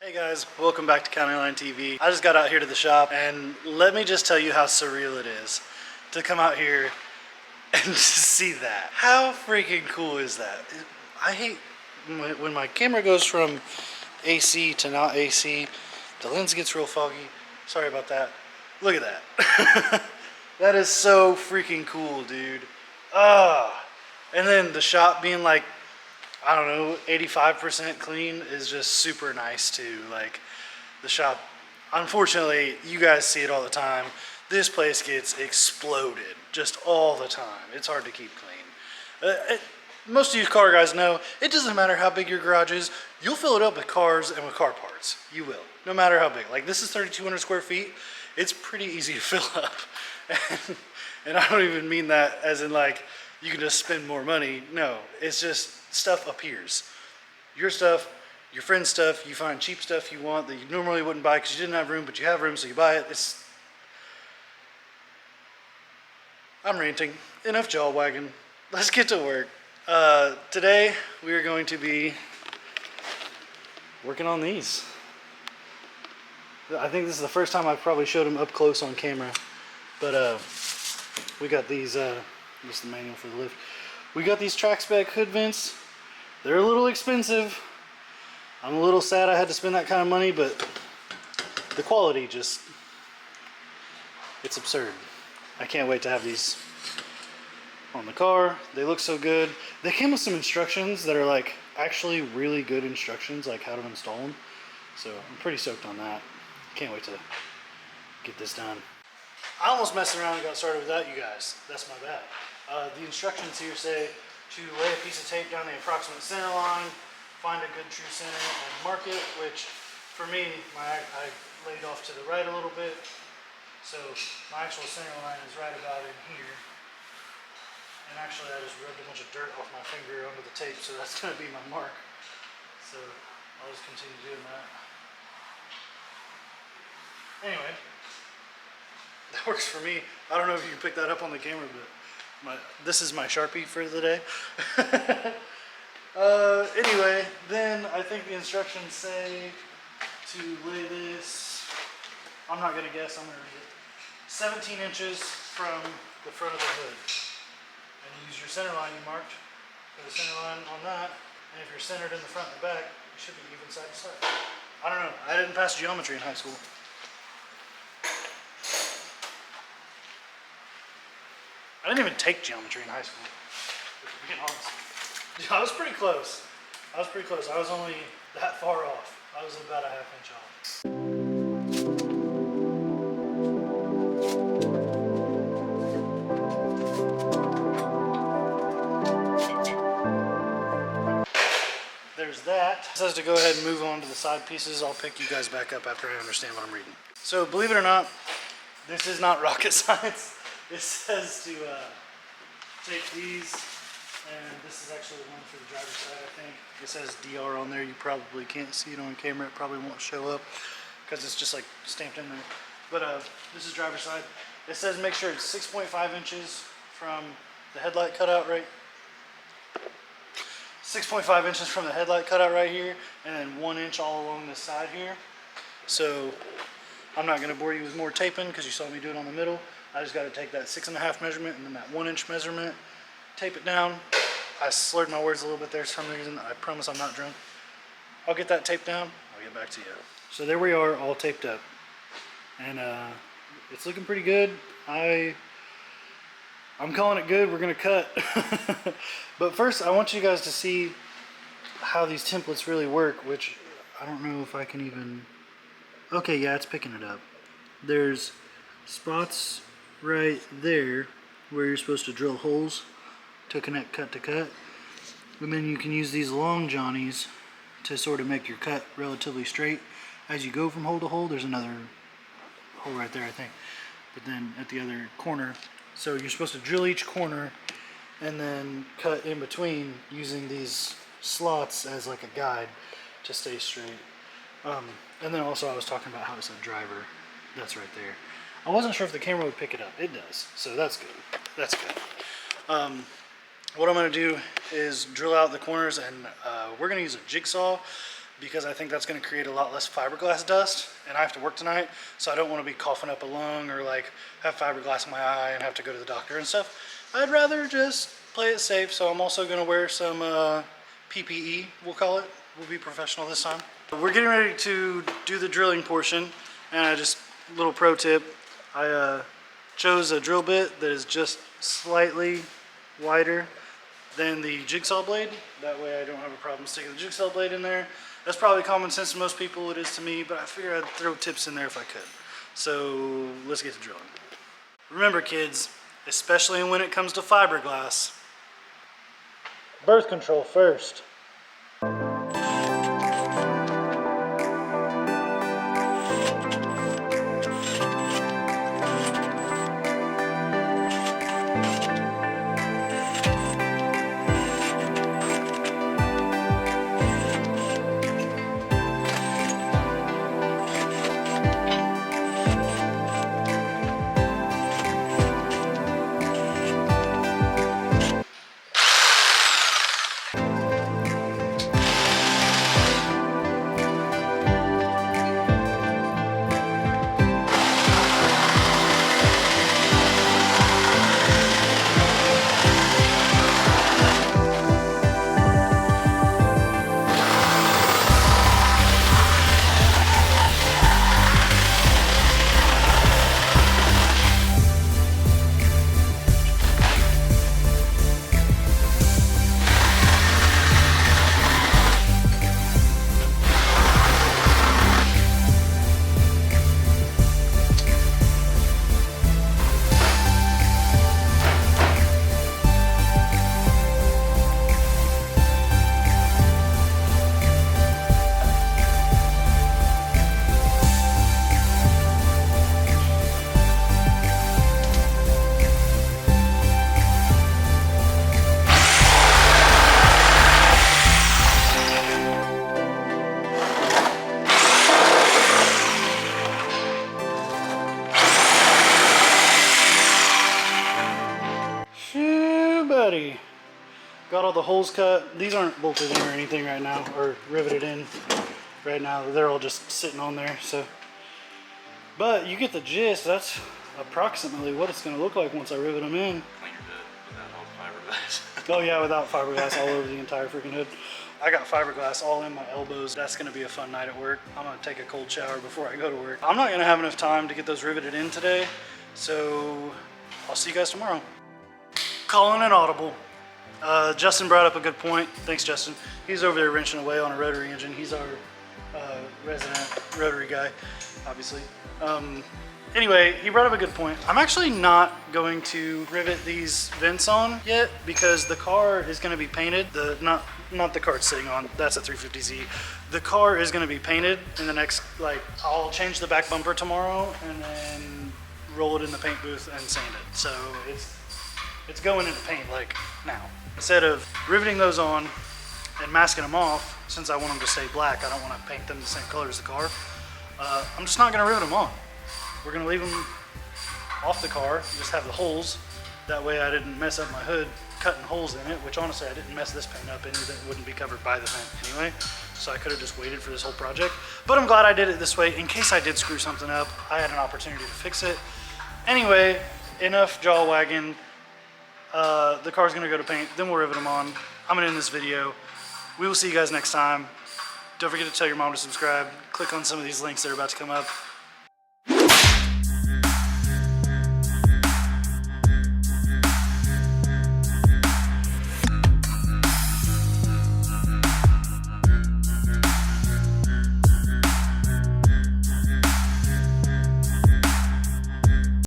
Hey guys, welcome back to CountyLine TV. I just got out here to the shop and let me just tell you how surreal it is to come out here and to see that. How freaking cool is that? I hate when my camera goes from AC to not AC, the lens gets real foggy. Sorry about that. Look at that. That is so freaking cool, dude. And then the shop being like, I don't know, 85% clean is just super nice too. Like the shop, unfortunately, you guys see it all the time. This place gets exploded just all the time. It's hard to keep clean. Most of you car guys know it doesn't matter how big your garage is. You'll fill it up with cars and with car parts. You will, no matter how big. Like this is 3,200 square feet. It's pretty easy to fill up. And I don't even mean that as in like you can just spend more money. No, it's just stuff appears. Your stuff, your friend's stuff, you find cheap stuff you want that you normally wouldn't buy because you didn't have room, but you have room, so you buy it. I'm ranting. Enough jaw wagging. Let's get to work. Today we are going to be working on these. I think this is the first time I've probably showed them up close on camera, but we got these. This is the manual for the lift. We got these track spec hood vents. They're a little expensive. I'm a little sad I had to spend that kind of money, but the quality just, it's absurd. I can't wait to have these on the car. They look so good. They came with some instructions that are like actually really good instructions, like how to install them. So I'm pretty stoked on that. Can't wait to get this done. I almost messed around and got started without you guys. That's my bad. The instructions here say to lay a piece of tape down the approximate center line, find a good true center and mark it, which for me, I laid off to the right a little bit. So my actual center line is right about in here. And actually I just rubbed a bunch of dirt off my finger onto the tape, so that's gonna be my mark. So I'll just continue doing that. Anyway, that works for me. I don't know if you can pick that up on the camera, but this is my Sharpie for the day. Anyway, then I think the instructions say to lay this, I'm not gonna guess, I'm gonna read it, 17 inches from the front of the hood. And you use your center line you marked for the center line on that, and if you're centered in the front and the back, it should be even side to side. I don't know, I didn't pass geometry in high school. I didn't even take geometry in high school, if I'm being honest. Yeah, I was pretty close. I was only that far off. I was about a half inch off. There's that. It says to go ahead and move on to the side pieces. I'll pick you guys back up after I understand what I'm reading. So believe it or not, this is not rocket science. It says to take these, and this is actually the one for the driver's side, I think. It says DR on there. You probably can't see it on camera. It probably won't show up because it's just like stamped in there. But this is driver's side. It says make sure it's 6.5 inches from the headlight cutout right. 6.5 inches from the headlight cutout right here, and then 1 inch all along this side here. So I'm not going to bore you with more taping because you saw me do it on the middle. I just got to take that 6.5 measurement and then that 1 inch measurement, tape it down. I slurred my words a little bit there for some reason. I promise I'm not drunk. I'll get that taped down. I'll get back to you. So there we are, all taped up. And it's looking pretty good. I'm calling it good. We're going to cut. But first, I want you guys to see how these templates really work, which I don't know if I can even... Okay, yeah, it's picking it up. There's spots right there where you're supposed to drill holes to connect cut to cut, and then you can use these long johnnies to sort of make your cut relatively straight as you go from hole to hole. There's another hole right there, I think, but then at the other corner, so you're supposed to drill each corner and then cut in between using these slots as like a guide to stay straight. And then also I was talking about how it's a driver. That's right there. I wasn't sure if the camera would pick it up. It does, so that's good. That's good. What I'm going to do is drill out the corners, and we're going to use a jigsaw because I think that's going to create a lot less fiberglass dust, and I have to work tonight, so I don't want to be coughing up a lung or like have fiberglass in my eye and have to go to the doctor and stuff. I'd rather just play it safe, so I'm also going to wear some PPE, we'll call it. We'll be professional this time. We're getting ready to do the drilling portion, and I just, little pro tip, I chose a drill bit that is just slightly wider than the jigsaw blade. That way I don't have a problem sticking the jigsaw blade in there. That's probably common sense to most people, it is to me, but I figured I'd throw tips in there if I could. So let's get to drilling. Remember kids, especially when it comes to fiberglass, birth control first. Got all the holes cut. These aren't bolted in or anything right now, or riveted in right now. They're all just sitting on there. So, but you get the gist. That's approximately what it's going to look like once I rivet them in. Clean your hood without all the fiberglass. Oh yeah, without fiberglass all over the entire freaking hood. I got fiberglass all in my elbows. That's going to be a fun night at work. I'm going to take a cold shower before I go to work. I'm not going to have enough time to get those riveted in today, so I'll see you guys tomorrow. Calling an audible. Justin brought up a good point. Thanks, Justin. He's over there wrenching away on a rotary engine. He's our resident rotary guy, obviously. Anyway, he brought up a good point. I'm actually not going to rivet these vents on yet because the car is going to be painted. Not the car it's sitting on. That's a 350Z. The car is going to be painted in the next, I'll change the back bumper tomorrow and then roll it in the paint booth and sand it. So it's going into paint now. Instead of riveting those on and masking them off, since I want them to stay black, I don't want to paint them the same color as the car. I'm just not going to rivet them on. We're going to leave them off the car, just have the holes. That way I didn't mess up my hood cutting holes in it, which honestly I didn't mess this paint up, and it wouldn't be covered by the vent anyway. So I could have just waited for this whole project. But I'm glad I did it this way. In case I did screw something up, I had an opportunity to fix it. Anyway, enough jaw wagging. The car's gonna go to paint, then we'll rivet them on. I'm gonna end this video. We will see you guys next time. Don't forget to tell your mom to subscribe. Click on some of these links that are about to come up.